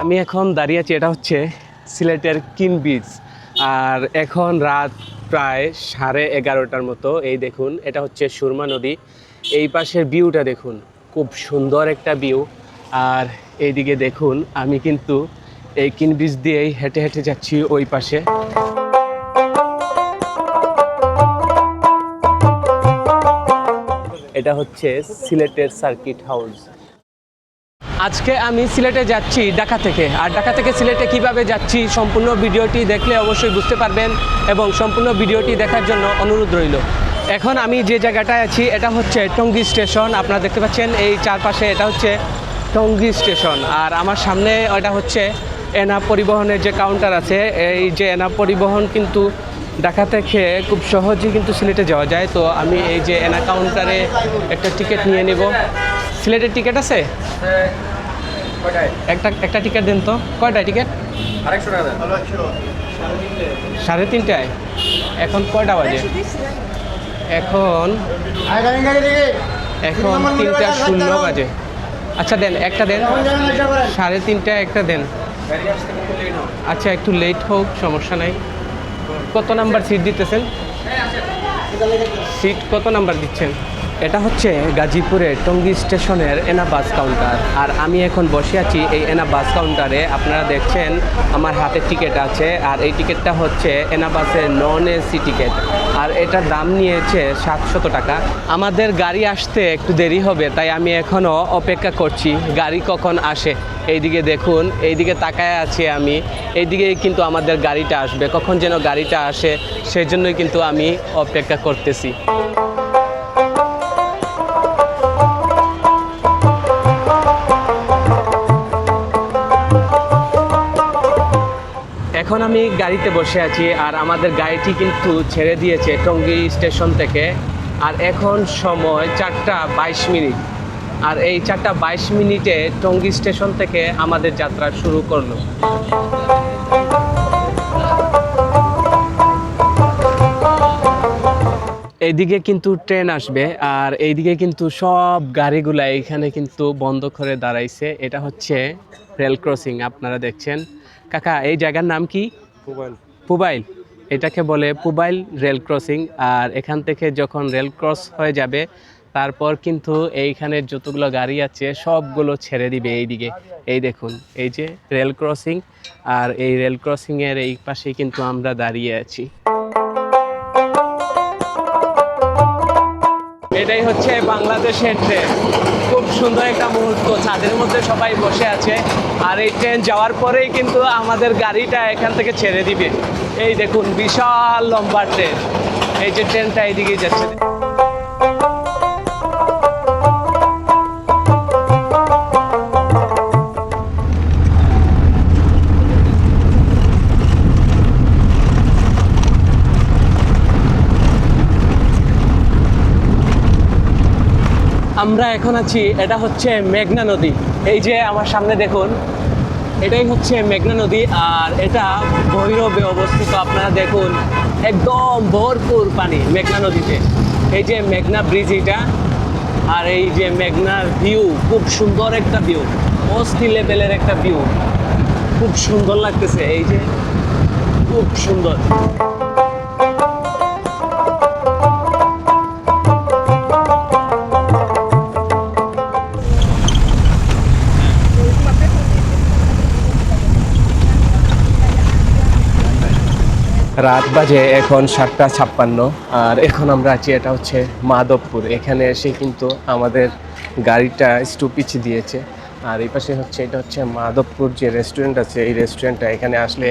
আমি এখন দাঁড়িয়ে আছি, এটা হচ্ছে সিলেটের কিন বিচ। আর এখন রাত প্রায় 11:30টার মতো। এই দেখুন, এটা হচ্ছে সুরমা নদী। এই পাশের ভিউটা দেখুন, খুব সুন্দর একটা ভিউ। আর এইদিকে দেখুন, আমি কিন্তু এই কিন বিচ দিয়েই হেঁটে হেঁটে যাচ্ছি ওই পাশে। এটা হচ্ছে সিলেটের সার্কিট হাউস। আজকে আমি সিলেটে যাচ্ছি ঢাকা থেকে। আর ঢাকা থেকে সিলেটে কিভাবে যাচ্ছি সম্পূর্ণ ভিডিওটি দেখলে অবশ্যই বুঝতে পারবেন, এবং সম্পূর্ণ ভিডিওটি দেখার জন্য অনুরোধ রইল। এখন আমি যে জায়গাটায় আছি এটা হচ্ছে টঙ্গী স্টেশন। আপনারা দেখতে পাচ্ছেন এই চারপাশে, এটা হচ্ছে টঙ্গী স্টেশন। আর আমার সামনে এটা হচ্ছে এনাম পরিবহনের যে কাউন্টার আছে। এই যে এনাম পরিবহন কিন্তু ঢাকা থেকে খুব সহজেই কিন্তু সিলেটে যাওয়া যায়। তো আমি এই যে এনা কাউন্টারে একটা টিকিট নিয়ে নেব। সিলেটের টিকিট আছে? একটা টিকিট দেন তো। কয়টায় টিকিট? 250 টাকা দেন। 3:30টায়। এখন কয়টা বাজে? এখন 3:00 বাজে। আচ্ছা দেন, একটা দেন। 3:30টায় একটা দেন। আচ্ছা একটু লেট হোক, সমস্যা নাই। কত নাম্বার সিট দিতেছেন? সিট কত নাম্বার দিচ্ছেন? এটা হচ্ছে গাজীপুরের টঙ্গী স্টেশনের এনা বাস কাউন্টার। আর আমি এখন বসে আছি এই এনা বাস কাউন্টারে। আপনারা দেখছেন আমার হাতে টিকিট আছে। আর এই টিকিটটা হচ্ছে এনা বাসের নন এসি টিকিট। আর এটার দাম নিয়েছে 700 টাকা। আমাদের গাড়ি আসতে একটু দেরি হবে, তাই আমি এখনও অপেক্ষা করছি গাড়ি কখন আসে। এইদিকে দেখুন, এইদিকে তাকায় আছি আমি। এইদিকে কিন্তু আমাদের গাড়িটা আসবে, কখন যেন গাড়িটা আসে সেই জন্যই কিন্তু আমি অপেক্ষা করতেছি। এখন আমি গাড়িতে বসে আছি। আর আমাদের গাড়িটি কিন্তু ছেড়ে দিয়েছে টঙ্গী স্টেশন থেকে। আর এখন সময় 4:22। আর এই 4:22 টঙ্গী স্টেশন থেকে আমাদের যাত্রা শুরু করলো। এইদিকে কিন্তু ট্রেন আসবে। আর এইদিকে কিন্তু সব গাড়িগুলা এখানে কিন্তু বন্ধ করে দাঁড়াইছে। এটা হচ্ছে রেল ক্রসিং, আপনারা দেখছেন। কাকা, এই জায়গার নাম কি? পুবাইল। এটাকে বলে পুবাইল রেল ক্রসিং। আর এখান থেকে যখন রেল ক্রস হয়ে যাবে, তারপর কিন্তু এইখানের যতগুলো গাড়ি আছে সবগুলো ছেড়ে দিবে এইদিকে। এই দেখুন, এই যে রেল ক্রসিং। আর এই রেল ক্রসিংয়ের এই পাশেই কিন্তু আমরা দাঁড়িয়ে আছি। এটাই হচ্ছে বাংলাদেশের ট্রেন। খুব সুন্দর একটা মুহূর্ত, ছাদের মধ্যে সবাই বসে আছে। আর এই ট্রেন যাওয়ার পরেই কিন্তু আমাদের গাড়িটা এখান থেকে ছেড়ে দিবে। এই দেখুন, বিশাল লম্বা ট্রেন। এই যে ট্রেনটা এইদিকেই যাচ্ছে। আমরা এখন আছি, এটা হচ্ছে মেঘনা নদী। এই যে আমার সামনে দেখুন, এটাই হচ্ছে মেঘনা নদী। আর এটা ভৈরবে অবস্থিত। আপনারা দেখুন, একদম ভরপুর পানি মেঘনা নদীতে। এই যে মেঘনা ব্রিজ এটা। আর এই যে মেঘনার ভিউ, খুব সুন্দর একটা ভিউ, অস্থির লেভেলের একটা ভিউ। খুব সুন্দর লাগতেছে, এই যে খুব সুন্দর। রাত বাজে এখন 7:56। আর এখন আমরা আছি, এটা হচ্ছে মাধবপুর। এখানে এসে কিন্তু আমাদের গাড়িটা স্টপিচ দিয়েছে। আর এই পাশে হচ্ছে, এটা হচ্ছে মাধবপুর যে রেস্টুরেন্ট আছে, এই রেস্টুরেন্টটা। এখানে আসলে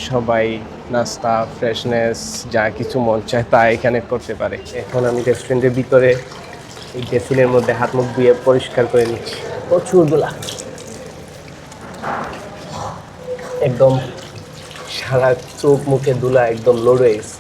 সবাই নাস্তা, ফ্রেশনেস, যা কিছু মন চায় তা এখানে করতে পারে। এখন আমি রেস্টুরেন্টের ভিতরে এই বেসিনের মধ্যে হাত মুখ ধুয়ে পরিষ্কার করে নিচ্ছি। প্রচুরগুলা, একদম সারা চোখ মুখে ধুলা একদম লোড হয়ে গেছে।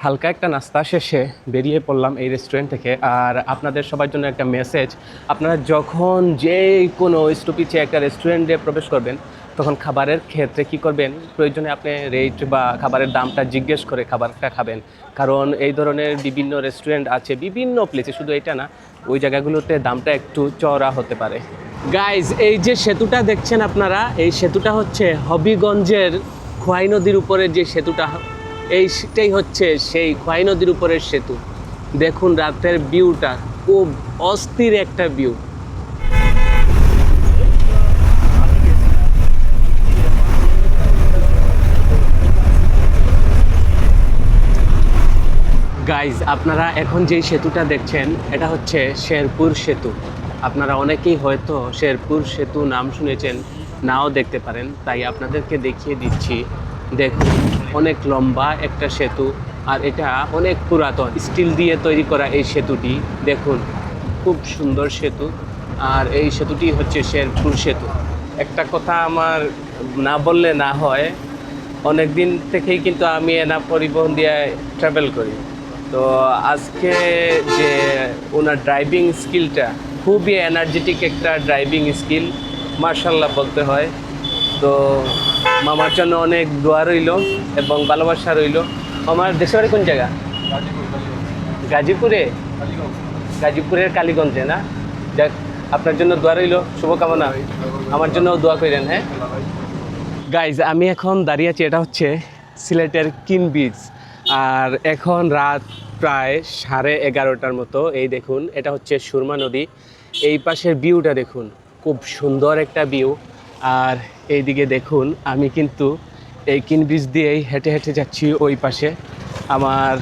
হালকা একটা নাস্তা শেষে বেরিয়ে পড়লাম এই রেস্টুরেন্ট থেকে। আর আপনাদের সবার জন্য একটা মেসেজ, আপনারা যখন যে কোনো স্টপিচে একটা রেস্টুরেন্টে প্রবেশ করবেন তখন খাবারের ক্ষেত্রে কি করবেন, প্রয়োজনে আপনি রেট বা খাবারের দামটা জিজ্ঞেস করে খাবারটা খাবেন। কারণ এই ধরনের বিভিন্ন রেস্টুরেন্ট আছে বিভিন্ন প্লেসে, শুধু এটা না, ওই জায়গাগুলোতে দামটা একটু চড়া হতে পারে। গাইজ, এই যে সেতুটা দেখছেন আপনারা, এই সেতুটা হচ্ছে হবিগঞ্জের খোয়াই নদীর উপরে যে সেতুটা, এইটাই হচ্ছে সেই খোয়াই নদীর উপরের সেতু। দেখুন রাতের ভিউটা, খুব অস্থির একটা ভিউ। গাইজ, আপনারা এখন যেই সেতুটা দেখছেন এটা হচ্ছে শেরপুর সেতু। আপনারা অনেকেই হয়তো শেরপুর সেতু নাম শুনেছেন, নাও দেখতে পারেন, তাই আপনাদেরকে দেখিয়ে দিচ্ছি। দেখুন, অনেক লম্বা একটা সেতু, আর এটা অনেক পুরাতন, স্টিল দিয়ে তৈরি করা এই সেতুটি। দেখুন, খুব সুন্দর সেতু। আর এই সেতুটি হচ্ছে শেরপুর সেতু। একটা কথা আমার না বললে না হয়, অনেক দিন থেকেই কিন্তু আমি এনা পরিবহন দিয়ে ট্রাভেল করি। তো আজকে যে ওনার ড্রাইভিং স্কিলটা, খুবই এনার্জেটিক একটা ড্রাইভিং স্কিল, মার্শাল্লাহ বলতে হয়। তো মামার জন্য অনেক দোয়া রইল এবং ভালোবাসা রইল। আমার দেশের বাড়ি কোন জায়গা? গাজীপুরে। গাজীপুরের কালীগঞ্জে না? যাক, আপনার জন্য দোয়া রইল, শুভকামনা। আমার জন্য দোয়া করেন। হ্যাঁ গাইজ, আমি এখন দাঁড়িয়ে আছি, এটা হচ্ছে সিলেটের কিন বিচ। আর এখন রাত প্রায় 11:30টার মতো। এই দেখুন, এটা হচ্ছে সুরমা নদী। এই পাশের ভিউটা দেখুন, খুব সুন্দর একটা ভিউ। আর এইদিকে দেখুন, আমি কিন্তু এই কিন বিচ দিয়েই হেঁটে হেঁটে যাচ্ছি ওই পাশে। আমার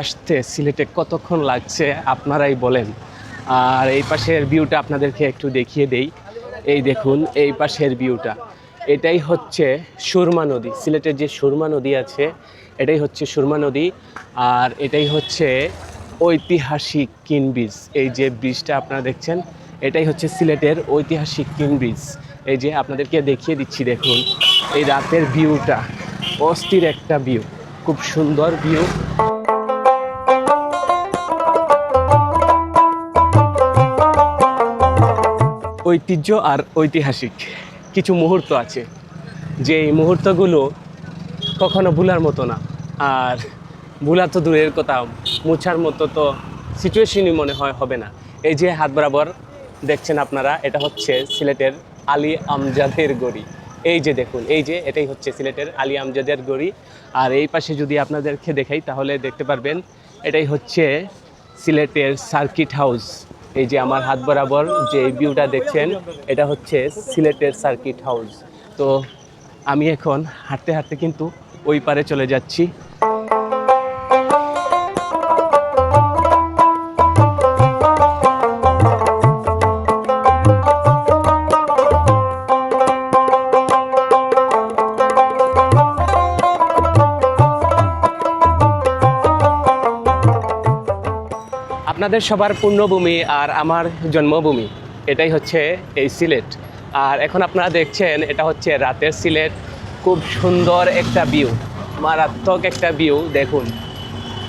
আসতে সিলেটে কতক্ষণ লাগছে আপনারাই বলেন। আর এই পাশের ভিউটা আপনাদেরকে একটু দেখিয়ে দেই। এই দেখুন, এই পাশের ভিউটা, এটাই হচ্ছে সুরমা নদী। সিলেটের যে সুরমা নদী আছে, এটাই হচ্ছে সুরমা নদী। আর এটাই হচ্ছে ঐতিহাসিক কিন ব্রিজ। এই যে ব্রিজটা আপনারা দেখছেন, এটাই হচ্ছে সিলেটের ঐতিহাসিক কিন ব্রিজ। এই যে আপনাদেরকে দেখিয়ে দিচ্ছি, দেখুন এই রাতের ভিউটা, অস্থির একটা ভিউ, খুব সুন্দর ভিউ। ঐতিহ্য আর ঐতিহাসিক কিছু মুহূর্ত আছে, যে এই মুহূর্তগুলো কখনো ভুলার মতো না। আর ভুলা তো দূরের কথা, মুছার মতো তো সিচুয়েশনই মনে হয় হবে না। এই যে হাত বরাবর দেখছেন আপনারা, এটা হচ্ছে সিলেটের আলী আমজাদের গড়ি। এই যে দেখুন, এই যে এটাই হচ্ছে সিলেটের আলী আমজাদের গড়ি। আর এই পাশে যদি আপনাদেরকে দেখাই তাহলে দেখতে পারবেন, এটাই হচ্ছে সিলেটের সার্কিট হাউস। এই যে আমার হাত বরাবর যে ভিউটা দেখছেন, এটা হচ্ছে সিলেটের সার্কিট হাউস। তো আমি এখন হাঁটতে হাঁটতে কিন্তু ওই পারে চলে যাচ্ছি। আপনাদের সবার পূর্ণভূমি আর আমার জন্মভূমি, এটাই হচ্ছে এই সিলেট। আর এখন আপনারা দেখছেন, এটা হচ্ছে রাতের সিলেট। খুব সুন্দর একটা ভিউ, মারাত্মক একটা ভিউ। দেখুন,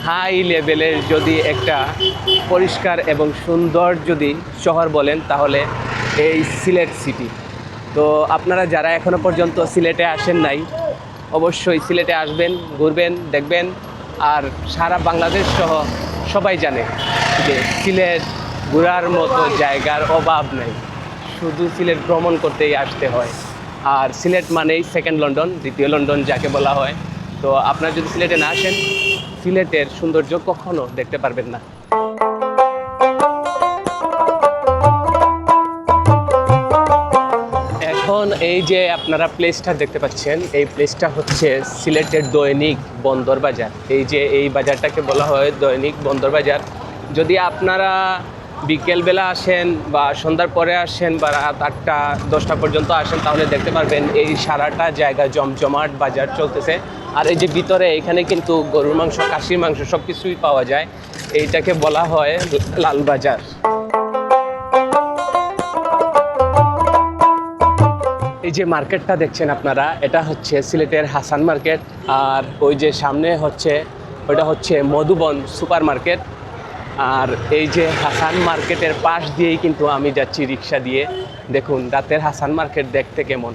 হাই লেভেলের যদি একটা পরিষ্কার এবং সুন্দর যদি শহর বলেন তাহলে এই সিলেট সিটি। তো আপনারা যারা এখনো পর্যন্ত সিলেটে আসেন নাই, অবশ্যই সিলেটে আসবেন, ঘুরবেন, দেখবেন। আর সারা বাংলাদেশ সহ সবাই জানে যে সিলেট ঘোরার মতো জায়গার অভাব নেই, শুধু সিলেট ভ্রমণ করতেই আসতে হয়। আর সিলেট মানেই সেকেন্ড লন্ডন, দ্বিতীয় লন্ডন যাকে বলা হয়। তো আপনারা যদি সিলেটে না আসেন, সিলেটের সৌন্দর্য কখনো দেখতে পারবেন না। এখন এই যে আপনারা প্লেসটা দেখতে পাচ্ছেন, এই প্লেসটা হচ্ছে সিলেটের দৈনিক বন্দর বাজার। এই যে এই বাজারটাকে বলা হয় দৈনিক বন্দর বাজার। যদি আপনারা বিকেলবেলা আসেন বা সন্ধ্যার পরে আসেন বা রাত 8টা-10টা পর্যন্ত আসেন, তাহলে দেখতে পারবেন এই সারাটা জায়গা জমজমাট বাজার চলতেছে। আর এই যে ভিতরে, এখানে কিন্তু গরুর মাংস, খাসির মাংস সব কিছুই পাওয়া যায়। এইটাকে বলা হয় লাল বাজার। এই যে মার্কেটটা দেখছেন আপনারা, এটা হচ্ছে সিলেটের হাসান মার্কেট। আর ওই যে সামনে হচ্ছে ওটা হচ্ছে মধুবন সুপার মার্কেট। আর এই যে হাসান মার্কেটের পাশ দিয়েই কিন্তু আমি যাচ্ছি রিক্সা দিয়ে। দেখুন রাতের হাসান মার্কেট দেখতে কেমন।